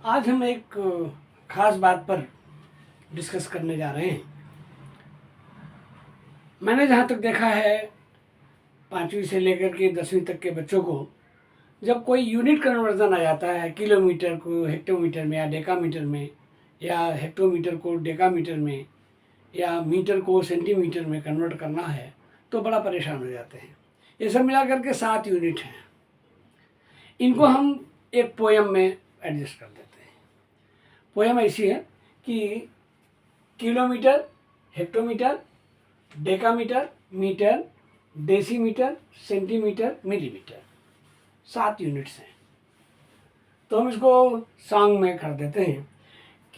आज हम एक ख़ास बात पर डिस्कस करने जा रहे हैं। मैंने जहाँ तक देखा है 5वीं से लेकर के 10वीं तक के बच्चों को जब कोई यूनिट कन्वर्जन आ जाता है, किलोमीटर को हेक्टोमीटर में या डेकामीटर में, या हेक्टोमीटर को डेकामीटर में, या मीटर को सेंटीमीटर में कन्वर्ट करना है, तो बड़ा परेशान हो जाते हैं। ये सब मिला करके 7 यूनिट हैं। इनको हम एक पोएम में एडजस्ट कर देते हैं। पोएम ऐसी है कि kilometre, hectometre, decametre, metre, decimetre, centimetre, millimetre, 7 units हैं। तो हम इसको सॉन्ग में कर देते हैं।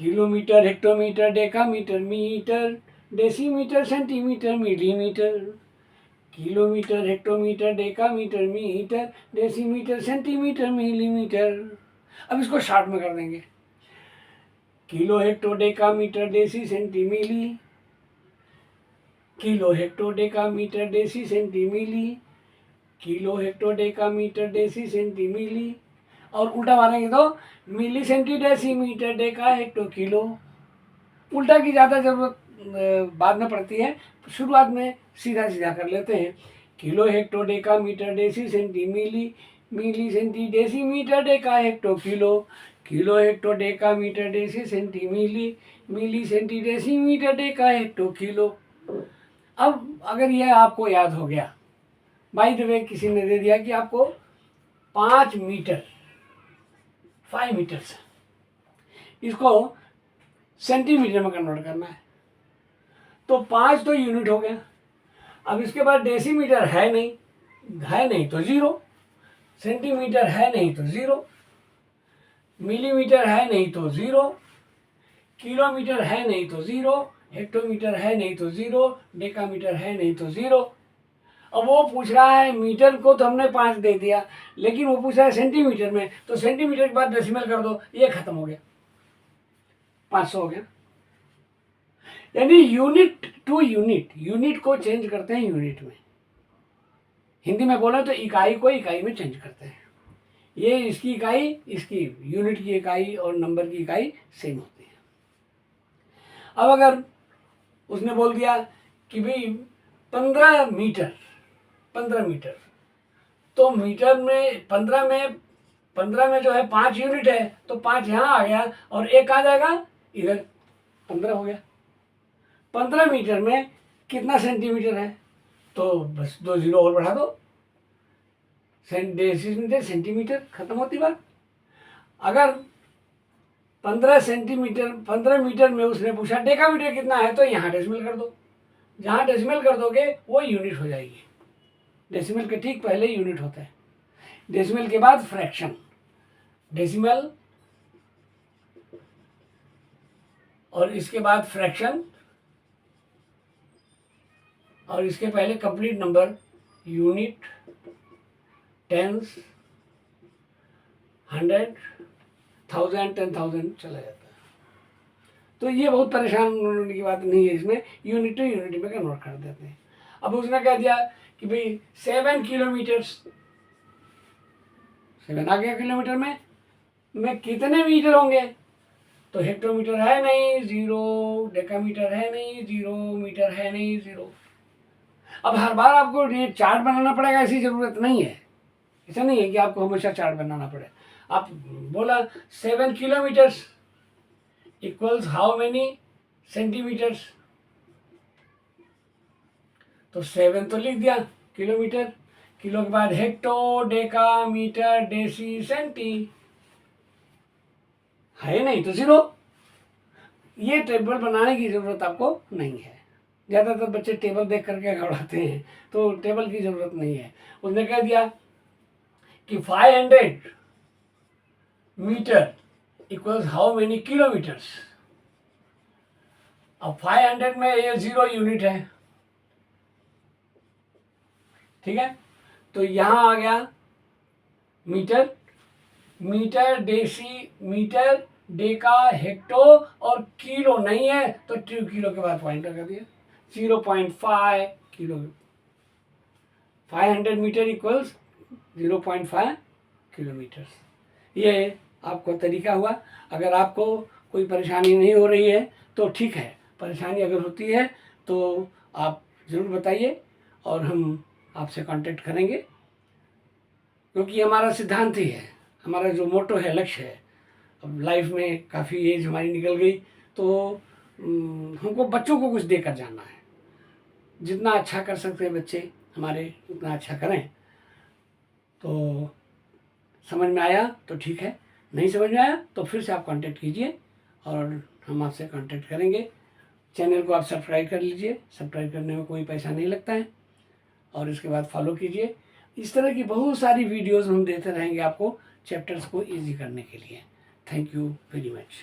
Kilometre, hectometre, decametre, metre, decimetre, centimetre, millimetre. Kilometre, hectometre, decametre, metre, decimetre, centimetre, millimetre. अब इसको शॉर्ट में कर देंगे। Kilo, hecto, decametre, deci, centi, milli. Kilo, hecto, decametre, deci, centi, milli. Kilo, hecto, decametre, deci, centi, milli. और उल्टा मारेंगे तो milli, centi, decimetre, deca, hecto, kilo. उल्टा की ज़्यादा ज़रूरत बाद में पड़ती है, शुरुआत में सीधा सीधा कर लेते हैं। Kilo, hecto, decametre, deci, centi, milli. Milli, centi, decimetre, deca, hecto, kilo. Kilo, hecto, decametre, deci, centi, milli. Milli, centi, decimetre, deca, hecto, kilo. अब अगर यह आपको याद हो गया, बाय द वे किसी ने दे दिया कि आपको 5 मीटर, 5 मीटर्स, इसको सेंटीमीटर में कन्वर्ट करना है, तो 5 तो यूनिट हो गया। अब इसके बाद डेसीमीटर है नहीं तो 0, सेंटीमीटर है नहीं तो 0, मिलीमीटर है नहीं तो 0, किलोमीटर है नहीं तो 0, हेक्टोमीटर है नहीं तो 0, डेकामीटर है नहीं तो 0। अब वो पूछ रहा है, मीटर को तो हमने 5 दे दिया, लेकिन वो पूछ रहा है सेंटीमीटर में, तो सेंटीमीटर के बाद डेसिमल कर दो, ये खत्म हो गया, 500 हो गया। यानी यूनिट टू यूनिट, यूनिट को चेंज करते हैं यूनिट में। हिंदी में बोले तो इकाई को इकाई में चेंज करते हैं। ये इसकी इकाई, इसकी यूनिट की इकाई और नंबर की इकाई सेम होती है। अब अगर उसने बोल दिया कि भाई 15 मीटर, 15 मीटर, तो मीटर में 15 में जो है 5 यूनिट है, तो 5 यहाँ आ गया और एक आ जाएगा इधर, 15 हो गया। 15 मीटर में कितना सेंटीमीटर है, तो बस 2 जीरो और बढ़ा दो, डेसीमीटर, सेंटीमीटर, खत्म होती बात। अगर 15 सेंटीमीटर, 15 मीटर में उसने पूछा डेकामीटर कितना है, तो यहाँ डेसिमल कर दो। जहाँ डेसिमल कर दोगे वो यूनिट हो जाएगी। डेसिमल के ठीक पहले यूनिट होता है, डेसिमल के बाद फ्रैक्शन। डेसिमल और इसके बाद फ्रैक्शन, और इसके पहले कंप्लीट नंबर, यूनिट, टेंस, 100, 1000, 10,000 चला जाता है। तो ये बहुत परेशान होने की बात नहीं है, इसमें यूनिट टू यूनिट में कन्वर्ट कर देते हैं। अब उसने कह दिया कि भाई 7 किलोमीटर्स, 7 आ गया किलोमीटर में कितने मीटर होंगे, तो हेक्टोमीटर है नहीं 0, डेकामीटर है नहीं 0, मीटर है नहीं 0। अब हर बार आपको ये चार्ट बनाना पड़ेगा, ऐसी ज़रूरत नहीं है। ऐसा नहीं है कि आपको हमेशा चार्ट बनाना पड़े। आप बोला 7 kilometres equals how many centimetres, तो 7 तो लिख दिया किलोमीटर। किलो के बाद hecto, deca, metre, deci, centi, है नहीं तो 0। ये टेबल बनाने की ज़रूरत आपको नहीं है। ज़्यादातर बच्चे टेबल देख करके घबराते हैं, तो टेबल की ज़रूरत नहीं है। उसने कह दिया कि 500 metre equals how many kilometres. अब 500 में ये 0 यूनिट है, ठीक है, तो यहाँ आ गया metre, metre, deci, metre, deca, hecto, और किलो नहीं है तो 2 किलो के बाद पॉइंट लगा दिया, 0.5 किलो। 500 metre equals 0.5 kilometre. ये आपको तरीका हुआ। अगर आपको कोई परेशानी नहीं हो रही है तो ठीक है, परेशानी अगर होती है तो आप ज़रूर बताइए और हम आपसे कांटेक्ट करेंगे, क्योंकि हमारा सिद्धांत ही है, हमारा जो मोटो है, लक्ष्य है। अब लाइफ में काफ़ी एज हमारी निकल गई तो हमको बच्चों को कुछ देकर जाना है। जितना अच्छा कर सकते हैं बच्चे हमारे उतना अच्छा करें। तो समझ में आया तो ठीक है, नहीं समझ में आया तो फिर से आप कांटेक्ट कीजिए और हम आपसे कांटेक्ट करेंगे। चैनल को आप सब्सक्राइब कर लीजिए, सब्सक्राइब करने में कोई पैसा नहीं लगता है, और इसके बाद फॉलो कीजिए। इस तरह की बहुत सारी वीडियोज़ हम देते रहेंगे आपको चैप्टर्स को ईजी करने के लिए। Thank you very much.